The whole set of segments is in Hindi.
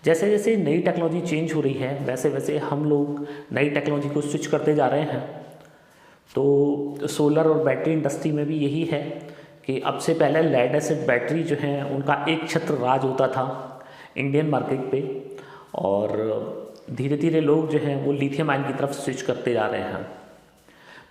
जैसे जैसे नई टेक्नोलॉजी चेंज हो रही है वैसे वैसे हम लोग नई टेक्नोलॉजी को स्विच करते जा रहे हैं। तो सोलर और बैटरी इंडस्ट्री में भी यही है कि अब से पहले लेड एसिड बैटरी जो है उनका एक छत्र राज होता था इंडियन मार्केट पे, और धीरे धीरे लोग जो हैं वो लिथियम आयन की तरफ स्विच करते जा रहे हैं।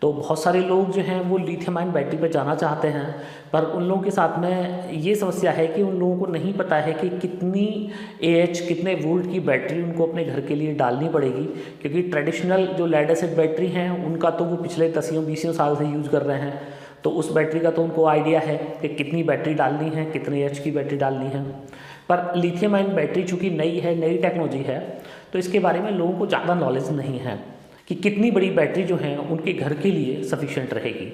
तो बहुत सारे लोग जो हैं वो लिथियम आयन बैटरी पर जाना चाहते हैं, पर उन लोगों के साथ में ये समस्या है कि उन लोगों को नहीं पता है कि कितनी AH कितने वोल्ट की बैटरी उनको अपने घर के लिए डालनी पड़ेगी, क्योंकि ट्रेडिशनल जो लेड एसिड बैटरी हैं उनका तो वो पिछले 10-20 साल से यूज़ कर रहे हैं, तो उस बैटरी का तो उनको आइडिया है कि कितनी बैटरी डालनी है, कितने AH की बैटरी डालनी है। पर लिथियम आयन बैटरी चूँकि नई है, नई टेक्नोलॉजी है, तो इसके बारे में लोगों को ज़्यादा नॉलेज नहीं है कि कितनी बड़ी बैटरी जो है उनके घर के लिए सफिशिएंट रहेगी।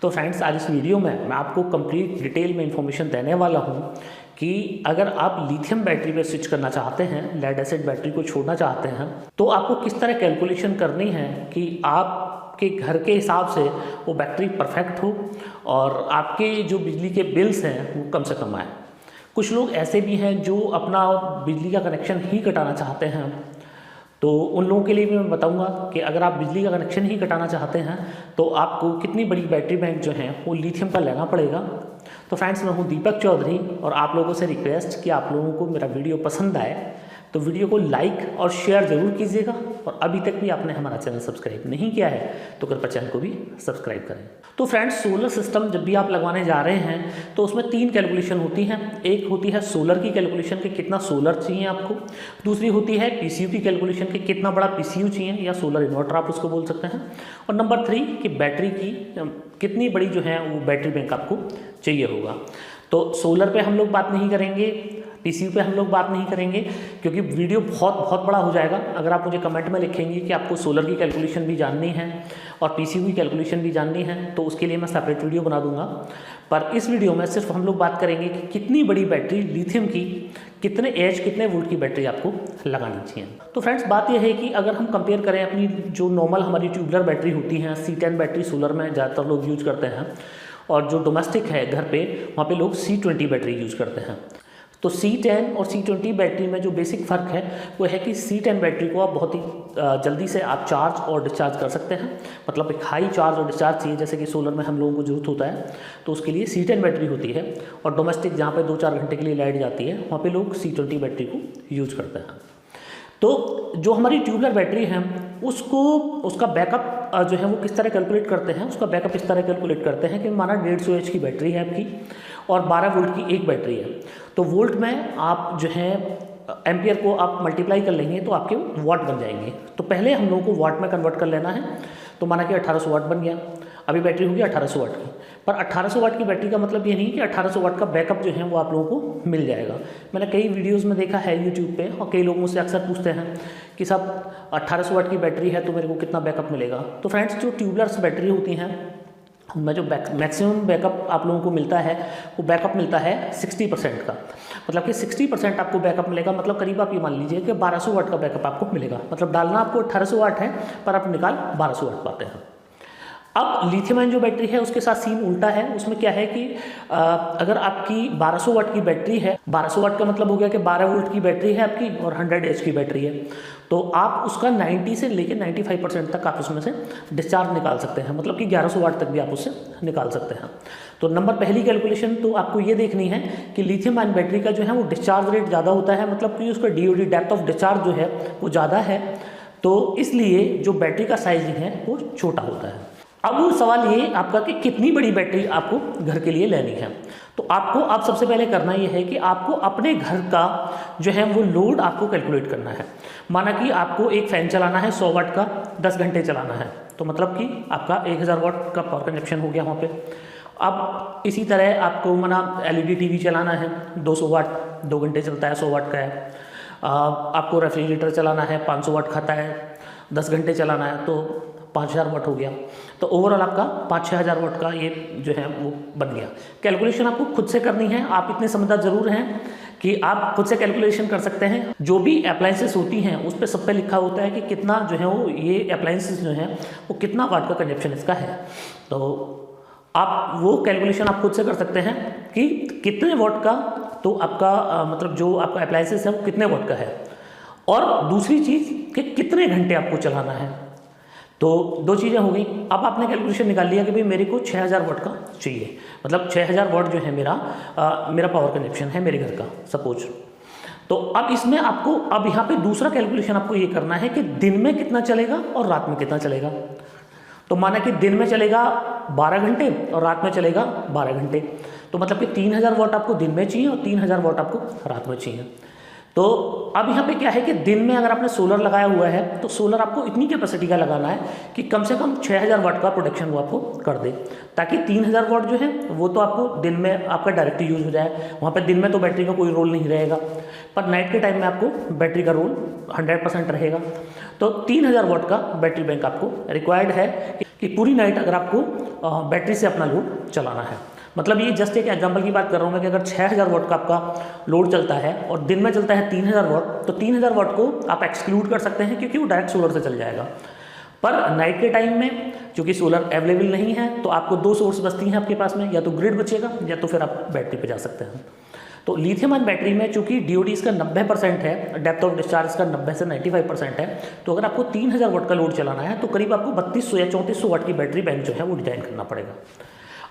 तो फ्रेंड्स, आज इस वीडियो में मैं आपको कंप्लीट डिटेल में इंफॉर्मेशन देने वाला हूँ कि अगर आप लिथियम बैटरी पे स्विच करना चाहते हैं, लेड एसिड बैटरी को छोड़ना चाहते हैं, तो आपको किस तरह कैलकुलेशन करनी है कि आपके घर के हिसाब से वो बैटरी परफेक्ट हो और आपके जो बिजली के बिल्स हैं वो कम से कम आए। कुछ लोग ऐसे भी हैं जो अपना बिजली का कनेक्शन ही कटाना चाहते हैं, तो उन लोगों के लिए भी मैं बताऊंगा कि अगर आप बिजली का कनेक्शन ही कटाना चाहते हैं तो आपको कितनी बड़ी बैटरी बैंक जो है वो लिथियम का लेना पड़ेगा। तो फ्रेंड्स, मैं हूं दीपक चौधरी और आप लोगों से रिक्वेस्ट कि आप लोगों को मेरा वीडियो पसंद आए तो वीडियो को लाइक और शेयर ज़रूर कीजिएगा, और अभी तक भी आपने हमारा चैनल सब्सक्राइब नहीं किया है तो कृपया चैनल को भी सब्सक्राइब करें। तो फ्रेंड्स, सोलर सिस्टम जब भी आप लगवाने जा रहे हैं तो उसमें 3 कैलकुलेशन होती हैं। एक होती है सोलर की कैलकुलेशन कि कितना सोलर चाहिए आपको, दूसरी होती है PCU की कैलकुलेशन कि कितना बड़ा PCU चाहिए या सोलर इन्वर्टर आप उसको बोल सकते हैं, और नंबर 3 कि बैटरी की कितनी बड़ी जो है वो बैटरी बैंक आपको चाहिए होगा। तो सोलर पे हम लोग बात नहीं करेंगे, PCU पे हम लोग बात नहीं करेंगे, क्योंकि वीडियो बहुत बड़ा हो जाएगा। अगर आप मुझे कमेंट में लिखेंगे कि आपको सोलर की कैलकुलेशन भी जाननी है और PCU की कैलकुलेशन भी जाननी है तो उसके लिए मैं सेपरेट वीडियो बना दूंगा। पर इस वीडियो में सिर्फ हम लोग बात करेंगे कि कितनी बड़ी बैटरी लिथियम की, कितने AH कितने वोल्ट की बैटरी आपको लगानी चाहिए। तो फ्रेंड्स, बात यह है कि अगर हम कंपेयर करें अपनी जो नॉर्मल हमारी ट्यूबलर बैटरी होती हैं, C10 बैटरी सोलर में ज़्यादातर लोग यूज़ करते हैं, और जो डोमेस्टिक है घर पे वहाँ पे लोग C20 बैटरी यूज़ करते हैं। तो C10 और C20 बैटरी में जो बेसिक फ़र्क है वो है कि C10 बैटरी को आप बहुत ही जल्दी से आप चार्ज और डिस्चार्ज कर सकते हैं, मतलब एक हाई चार्ज और डिस्चार्ज चाहिए जैसे कि सोलर में हम लोगों को ज़रूरत होता है, तो उसके लिए C10 बैटरी होती है। और डोमेस्टिक जहाँ पे 2-4 घंटे के लिए लाइट जाती है वहाँ पे लोग C20 बैटरी को यूज़ करते हैं। तो जो हमारी ट्यूबलर बैटरी है उसका बैकअप जो है वो किस तरह कैलकुलेट करते हैं, उसका बैकअप इस तरह कैलकुलेट करते हैं कि माना 150 AH की बैटरी है आपकी और 12 वोल्ट की एक बैटरी है, तो वोल्ट में आप जो है एम्पियर को आप मल्टीप्लाई कर लेंगे तो आपके वाट बन जाएंगे। तो पहले हम लोगों को वाट में कन्वर्ट कर लेना है, तो माना कि 1800 वाट बन गया, अभी बैटरी होगी 1800 वाट की। पर 1800 वाट की बैटरी का मतलब ये नहीं कि 1800 वाट का बैकअप जो है वो आप लोगों को मिल जाएगा। मैंने कई वीडियोस में देखा है यूट्यूब पे, और कई लोग मुझसे अक्सर पूछते हैं कि साहब 1800 वाट की बैटरी है तो मेरे को कितना बैकअप मिलेगा। तो फ्रेंड्स, जो ट्यूबलर्स बैटरी होती हैं उनमें जो मैक्सिमम बैकअप आप लोगों को मिलता है वो बैकअप मिलता है 60% का, मतलब कि 60% आपको बैकअप मिलेगा। मतलब करीब आप ये मान लीजिए कि 1200 वाट का बैकअप आपको मिलेगा, मतलब डालना आपको 1800 वाट है पर आप निकाल 1200 वाट पाते हैं। अब लिथियम आयन जो बैटरी है उसके साथ सीन उल्टा है। उसमें क्या है कि अगर आपकी 1200 वाट की बैटरी है, 1200 वाट का मतलब हो गया कि 12 वोल्ट की बैटरी है आपकी और 100 AH की बैटरी है, तो आप उसका 90 से लेकर 95% तक आप उसमें से डिस्चार्ज निकाल सकते हैं, मतलब कि 1100 वाट तक भी आप उससे निकाल सकते हैं। तो नंबर पहली कैलकुलेशन तो आपको ये देखनी है कि लिथियम आयन बैटरी का जो है वो डिस्चार्ज रेट ज़्यादा होता है, मतलब कि उसका DOD डेप्थ ऑफ डिस्चार्ज जो है वो ज़्यादा है, तो इसलिए जो बैटरी का साइजिंग है वो छोटा होता है। अब सवाल ये आपका कि कितनी बड़ी बैटरी आपको घर के लिए लेनी है। तो आपको सबसे पहले करना ये है कि आपको अपने घर का जो है वो लोड आपको कैलकुलेट करना है। माना कि आपको एक फ़ैन चलाना है 100 वाट का, 10 घंटे चलाना है, तो मतलब कि आपका 1000 वाट का पावर कंजप्शन हो गया वहाँ पे। अब इसी तरह आपको माना LED TV चलाना है 200 वाट, 2 घंटे चलता है, 100 वाट का है। आपको रेफ्रिजरेटर चलाना है 500 वाट खाता है, 10 घंटे चलाना है तो 5000 वाट हो गया। तो ओवरऑल आपका 5-6 हज़ार वाट का ये जो है वो बन गया। कैलकुलेशन आपको खुद से करनी है, आप इतने समझदार जरूर हैं कि आप खुद से कैलकुलेशन कर सकते हैं। जो भी अप्लायंसेस होती हैं उस पर सब पे लिखा होता है कि कितना जो है वो ये अप्लायंसेस जो है वो कितना वाट का कंजप्शन इसका है, तो आप वो कैलकुलेशन आप खुद से कर सकते हैं कि कितने वाट का, तो आपका मतलब जो आपका अप्लायंसेस है वो कितने वाट का है। और दूसरी चीज़ कि कितने घंटे आपको चलाना है। तो दो चीज़ें हो गई। अब आपने कैलकुलेशन निकाल लिया कि भाई मेरे को 6000 वाट का चाहिए, मतलब 6000 वाट जो है मेरा पावर कंजप्शन है मेरे घर का सपोज। तो अब इसमें आपको अब यहाँ पे दूसरा कैलकुलेशन आपको ये करना है कि दिन में कितना चलेगा और रात में कितना चलेगा। तो माना कि दिन में चलेगा 12 घंटे और रात में चलेगा 12 घंटे, तो मतलब कि 3000 वाट आपको दिन में चाहिए और 3000 वाट आपको रात में चाहिए। तो अब यहाँ पे क्या है कि दिन में अगर आपने सोलर लगाया हुआ है तो सोलर आपको इतनी कैपेसिटी का लगाना है कि कम से कम 6000 वाट का प्रोडक्शन वो आपको कर दे, ताकि 3000 वाट जो है वो तो आपको दिन में आपका डायरेक्ट यूज हो जाए। वहाँ पे दिन में तो बैटरी का कोई रोल नहीं रहेगा, पर नाइट के टाइम में आपको बैटरी का रोल 100% रहेगा। तो 3000 वाट का बैटरी बैंक आपको रिक्वायर्ड है कि पूरी नाइट अगर आपको बैटरी से अपना लोड चलाना है। मतलब ये जस्ट एक एग्जांपल की बात कर रहा हूँ मैं कि अगर 6000 वाट का आपका लोड चलता है और दिन में चलता है 3000 वाट, तो 3000 वाट को आप एक्सक्लूड कर सकते हैं क्योंकि वो डायरेक्ट सोलर से चल जाएगा। पर नाइट के टाइम में चूंकि सोलर अवेलेबल नहीं है तो आपको दो सोर्स बचती हैं आपके पास में, या तो ग्रिड बचेगा या तो फिर आप बैटरी पे जा सकते हैं। तो लिथियम आयन बैटरी में चूंकि DOD इसका 90% है, डेप्थ ऑफ डिस्चार्ज का 90 से 95% है, तो अगर आपको 3000 वाट का लोड चलाना है तो करीब आपको 3200 या 3400 वाट की बैटरी बैंक जो है वो डिजाइन करना पड़ेगा।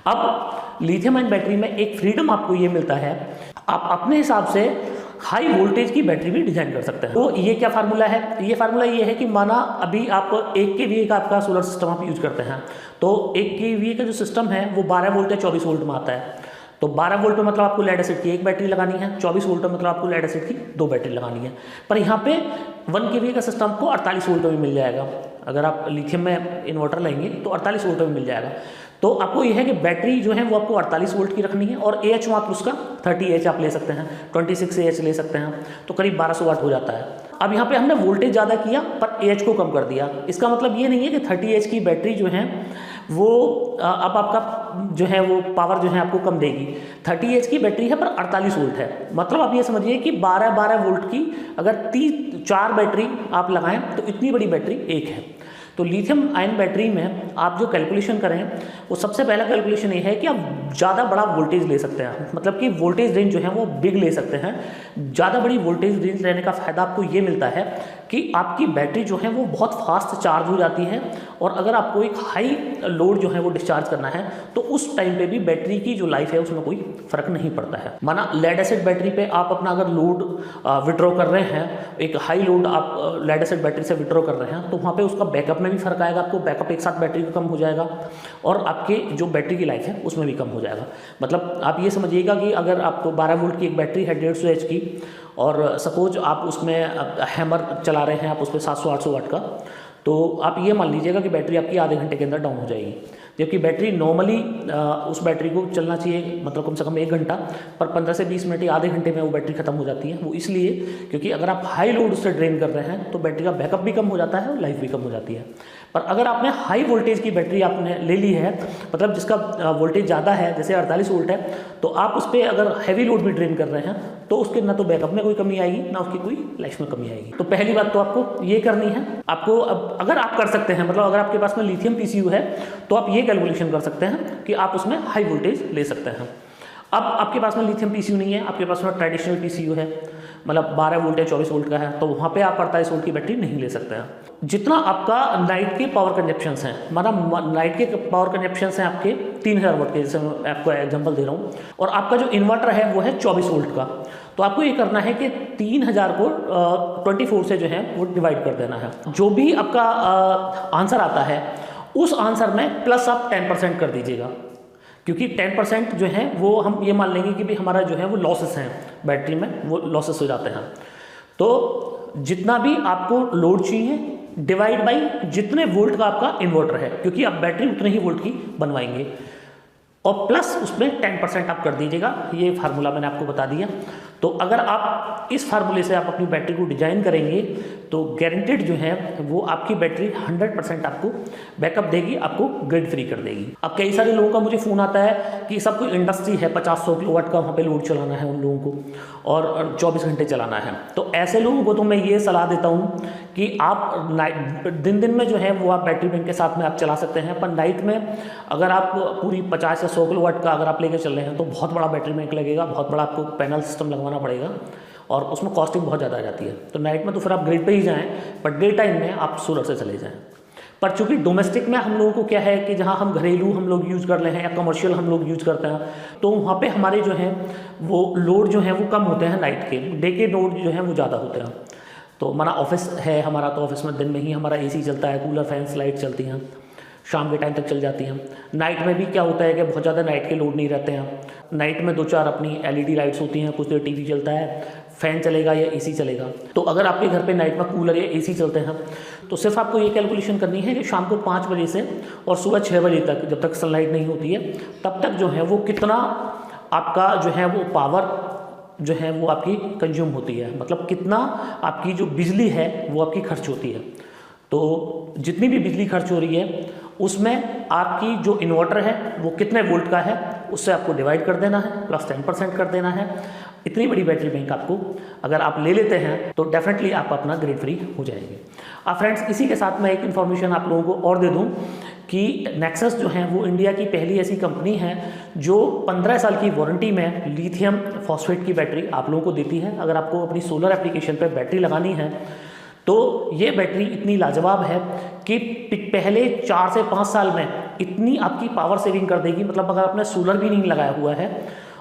अब लिथियम आयन बैटरी में एक फ्रीडम आपको ये मिलता है, आप अपने हिसाब से हाई वोल्टेज की बैटरी भी डिजाइन कर सकते हैं। तो ये क्या फार्मूला है? ये फार्मूला ये है कि माना अभी आप 1 kVA का आपका सोलर सिस्टम आप यूज करते हैं, तो 1 kVA का जो सिस्टम है वो 12 वोल्ट या 24 वोल्ट में आता है। तो 12 वोल्ट में मतलब आपको लेड एसिड की एक बैटरी लगानी है, 24 वोल्ट में मतलब आपको लेड एसिड की 2 बैटरी लगानी है। पर यहाँ पे 1 kVA का सिस्टम आपको 48 वोल्ट में मिल जाएगा। अगर आप लिथियम में इन्वर्टर लेंगे तो 48 वोल्ट में मिल जाएगा। तो आपको यह है कि बैटरी जो है वो आपको 48 वोल्ट की रखनी है और AH मात्र उसका 30 Ah आप ले सकते हैं, 26 AH ले सकते हैं, तो करीब 1200 वाट हो जाता है। अब यहाँ पे हमने वोल्टेज ज़्यादा किया पर AH को कम कर दिया। इसका मतलब ये नहीं है कि 30 Ah की बैटरी जो है वो अब आपका जो है वो पावर जो है आपको कम देगी। 30 AH की बैटरी है पर 48 वोल्ट है, मतलब आप ये समझिए कि 12 वोल्ट की अगर 4 बैटरी आप लगाएं तो इतनी बड़ी बैटरी एक है। तो लिथियम आयन बैटरी में आप जो कैलकुलेशन करें वो सबसे पहला कैलकुलेशन ये है कि आप ज़्यादा बड़ा वोल्टेज ले सकते हैं, मतलब कि वोल्टेज रेंज जो है वो बिग ले सकते हैं। ज़्यादा बड़ी वोल्टेज रेंज लेने का फ़ायदा आपको ये मिलता है कि आपकी बैटरी जो है वो बहुत फास्ट चार्ज हो जाती है, और अगर आपको एक हाई लोड जो है वो डिस्चार्ज करना है तो उस टाइम पे भी बैटरी की जो लाइफ है उसमें कोई फ़र्क नहीं पड़ता है। माना लेड एसिड बैटरी पे आप अपना अगर लोड विड्रॉ कर रहे हैं, एक हाई लोड आप लेड एसिड बैटरी से विड्रॉ कर रहे हैं, तो वहाँ पे उसका बैकअप में भी फ़र्क आएगा। आपको बैकअप एक साथ बैटरी का कम हो जाएगा और आपके जो बैटरी की लाइफ है उसमें भी कम हो जाएगा। मतलब आप ये समझिएगा कि अगर आपको 12 वोल्ट की एक बैटरी है 150 H की, और सपोज आप उसमें हैमर चला रहे हैं, आप उस पर 700-800 वाट का, तो आप ये मान लीजिएगा कि बैटरी आपकी आधे घंटे के अंदर डाउन हो जाएगी। जबकि बैटरी नॉर्मली उस बैटरी को चलना चाहिए मतलब कम से कम 1 घंटा, पर 15 से 20 मिनट या आधे घंटे में वो बैटरी खत्म हो जाती है। वो इसलिए क्योंकि अगर आप हाई लोड उससे ड्रेन कर रहे हैं तो बैटरी का बैकअप भी कम हो जाता है और लाइफ भी कम हो जाती है। पर अगर आपने हाई वोल्टेज की बैटरी आपने ले ली है, मतलब जिसका वोल्टेज ज़्यादा है, जैसे 48 वोल्ट है, तो आप उस पर अगर हैवी लोड भी ड्रेन कर रहे हैं तो उसके ना तो बैकअप में कोई कमी आएगी ना उसकी कोई लाइफ में कमी आएगी। तो पहली बात तो आपको ये करनी है। आपको अब अगर आप कर सकते हैं, मतलब अगर आपके पास में लिथियम PCU है तो आप ये कैलकुलेशन कर सकते हैं कि आप उसमें हाई वोल्टेज ले सकते हैं। अब आपके पास में लिथियम PCU नहीं है, आपके पास में ट्रेडिशनल PCU है, मतलब 12 वोल्ट या 24 वोल्ट का है, तो वहाँ पे आप 48 वोल्ट की बैटरी नहीं ले सकते हैं। जितना आपका नाइट के पावर कंजप्शंस हैं, मतलब नाइट के पावर कंजप्शंस हैं आपके 3000 वाट के, जैसे मैं आपको एग्जांपल दे रहा हूँ, और आपका जो इन्वर्टर है वो है 24 वोल्ट का, तो आपको ये करना है कि 3000 को 24 से जो है वो डिवाइड कर देना है। जो भी आपका आंसर आता है उस आंसर में प्लस आप 10% कर दीजिएगा, क्योंकि 10% जो है वो हम ये मान लेंगे कि भी हमारा जो है वो लॉसेस हैं, बैटरी में वो लॉसेस हो जाते हैं। तो जितना भी आपको लोड चाहिए डिवाइड बाई जितने वोल्ट का आपका इन्वर्टर है, क्योंकि आप बैटरी उतने ही वोल्ट की बनवाएंगे, और प्लस उसमें 10% आप कर दीजिएगा। ये फार्मूला मैंने आपको बता दिया। तो अगर आप इस फार्मूले से आप अपनी बैटरी को डिजाइन करेंगे तो गारंटेड जो है वो आपकी बैटरी 100% आपको बैकअप देगी, आपको ग्रिड फ्री कर देगी। अब कई सारे लोगों का मुझे फ़ोन आता है कि सब कोई इंडस्ट्री है, 50-100 किलोवाट का वहाँ पे लोड चलाना है उन लोगों को और 24 घंटे चलाना है। तो ऐसे लोगों को तो मैं ये सलाह देता हूँ कि आप दिन में जो है वो आप बैटरी बैंक के साथ में आप चला सकते हैं, पर नाइट में अगर आप पूरी 50 या 100 किलोवाट का अगर आप लेकर चल रहे हैं तो बहुत बड़ा बैटरी बैंक लगेगा, बहुत बड़ा आपको पैनल सिस्टम लगवाना पड़ेगा, और उसमें कॉस्टिंग बहुत ज़्यादा आ जाती है। तो नाइट में तो फिर आप ग्रिड पे ही जाएँ, बट डे टाइम में आप सोलर से चले जाएँ। पर चूंकि डोमेस्टिक में हम लोगों को क्या है कि जहाँ हम घरेलू हम लोग यूज़ कर रहे हैं या कमर्शियल हम लोग यूज़ करते हैं, तो वहाँ पे हमारे जो हैं वो लोड जो हैं वो कम होते हैं नाइट के, डे के लोड जो हैं वो ज़्यादा होते हैं। तो हमारा ऑफिस है, हमारा तो ऑफिस में दिन में ही हमारा एसी चलता है, कूलर फैंस लाइट चलती हैं, शाम के टाइम तक चल जाती हैं। नाइट में भी क्या होता है कि बहुत ज़्यादा नाइट के लोड नहीं रहते हैं। नाइट में 2-4 अपनी एलईडी लाइट्स होती हैं, कुछ देर टीवी चलता है, फ़ैन चलेगा या एसी चलेगा। तो अगर आपके घर पे नाइट में कूलर या एसी चलते हैं तो सिर्फ आपको ये कैलकुलेशन करनी है कि शाम को 5 बजे से और सुबह 6 बजे तक, जब तक सनलाइट नहीं होती है, तब तक जो है वो कितना आपका जो है वो पावर जो है वो आपकी कंज्यूम होती है, मतलब कितना आपकी जो बिजली है वो आपकी खर्च होती है। तो जितनी भी बिजली खर्च हो रही है उसमें आपकी जो इन्वर्टर है वो कितने वोल्ट का है उससे आपको डिवाइड कर देना है, प्लस 10% कर देना है। इतनी बड़ी बैटरी बैंक आपको अगर आप ले लेते हैं तो डेफिनेटली आप अपना ग्रिड फ्री हो जाएंगे। अब फ्रेंड्स, इसी के साथ मैं एक इन्फॉर्मेशन आप लोगों को और दे दूं कि नेक्सस जो है वो इंडिया की पहली ऐसी कंपनी है जो 15 साल की वारंटी में लिथियम फॉस्फेट की बैटरी आप लोगों को देती है। अगर आपको अपनी सोलर एप्लीकेशन पर बैटरी लगानी है तो ये बैटरी इतनी लाजवाब है कि पहले 4 से 5 साल में इतनी आपकी पावर सेविंग कर देगी। मतलब अगर आपने सोलर भी नहीं लगाया हुआ है,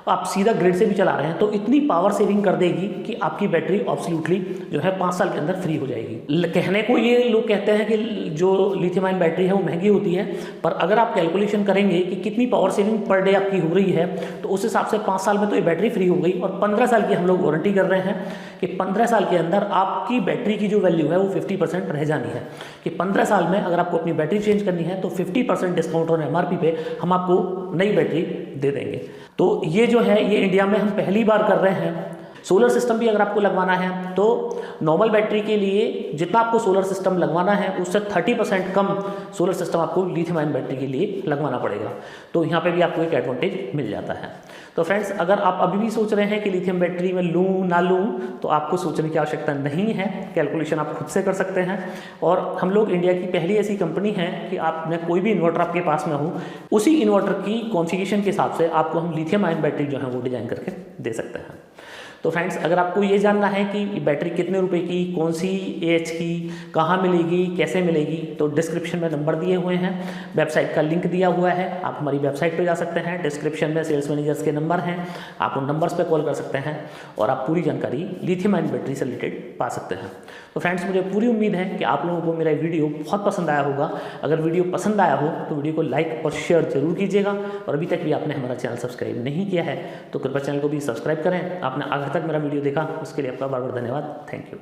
आप सीधा ग्रिड से भी चला रहे हैं, तो इतनी पावर सेविंग कर देगी कि आपकी बैटरी एब्सोल्युटली जो है 5 साल के अंदर फ्री हो जाएगी। कहने को ये लोग कहते हैं कि जो लिथियम आयन बैटरी है वो महंगी होती है, पर अगर आप कैलकुलेशन करेंगे कि कितनी पावर सेविंग पर डे आपकी हो रही है तो उस हिसाब से 5 साल में तो ये बैटरी फ्री हो गई। और 15 साल की हम लोग वारंटी कर रहे हैं कि 15 साल के अंदर आपकी बैटरी की जो वैल्यू है वो 50% रह जानी है। कि 15 साल में अगर आपको अपनी बैटरी चेंज करनी है तो 50% डिस्काउंट और MRP पे हम आपको नई बैटरी दे देंगे। तो ये जो है ये इंडिया में हम पहली बार कर रहे हैं। सोलर सिस्टम भी अगर आपको लगवाना है तो नॉर्मल बैटरी के लिए जितना आपको सोलर सिस्टम लगवाना है उससे 30% कम सोलर सिस्टम आपको लिथियम आयन बैटरी के लिए लगवाना पड़ेगा। तो यहाँ पे भी आपको एक एडवांटेज मिल जाता है। तो फ्रेंड्स, अगर आप अभी भी सोच रहे हैं कि लिथियम बैटरी में लूँ ना लूँ, तो आपको सोचने की आवश्यकता नहीं है। कैलकुलेशन आप खुद से कर सकते हैं। और हम लोग इंडिया की पहली ऐसी कंपनी है कि आपने कोई भी इन्वर्टर आपके पास में हो, उसी इन्वर्टर की कॉन्फ़िगरेशन के हिसाब से आपको हम लिथियम आयन बैटरी जो है वो डिज़ाइन करके दे सकते हैं। तो फ्रेंड्स, अगर आपको ये जानना है कि बैटरी कितने रुपए की, कौन सी AH की, कहाँ मिलेगी, कैसे मिलेगी, तो डिस्क्रिप्शन में नंबर दिए हुए हैं, वेबसाइट का लिंक दिया हुआ है, आप हमारी वेबसाइट पे जा सकते हैं। डिस्क्रिप्शन में सेल्स मैनेजर्स के नंबर हैं, आप उन नंबर्स पे कॉल कर सकते हैं और आप पूरी जानकारी लिथियम आयन बैटरी से रिलेटेड पा सकते हैं। तो फ्रेंड्स, मुझे पूरी उम्मीद है कि आप लोगों को मेरा वीडियो बहुत पसंद आया होगा। अगर वीडियो पसंद आया हो तो वीडियो को लाइक और शेयर जरूर कीजिएगा। और अभी तक भी आपने हमारा चैनल सब्सक्राइब नहीं किया है तो कृपया चैनल को भी सब्सक्राइब करें। आपने आखिर तक मेरा वीडियो देखा उसके लिए आपका बहुत बहुत धन्यवाद। Thank you.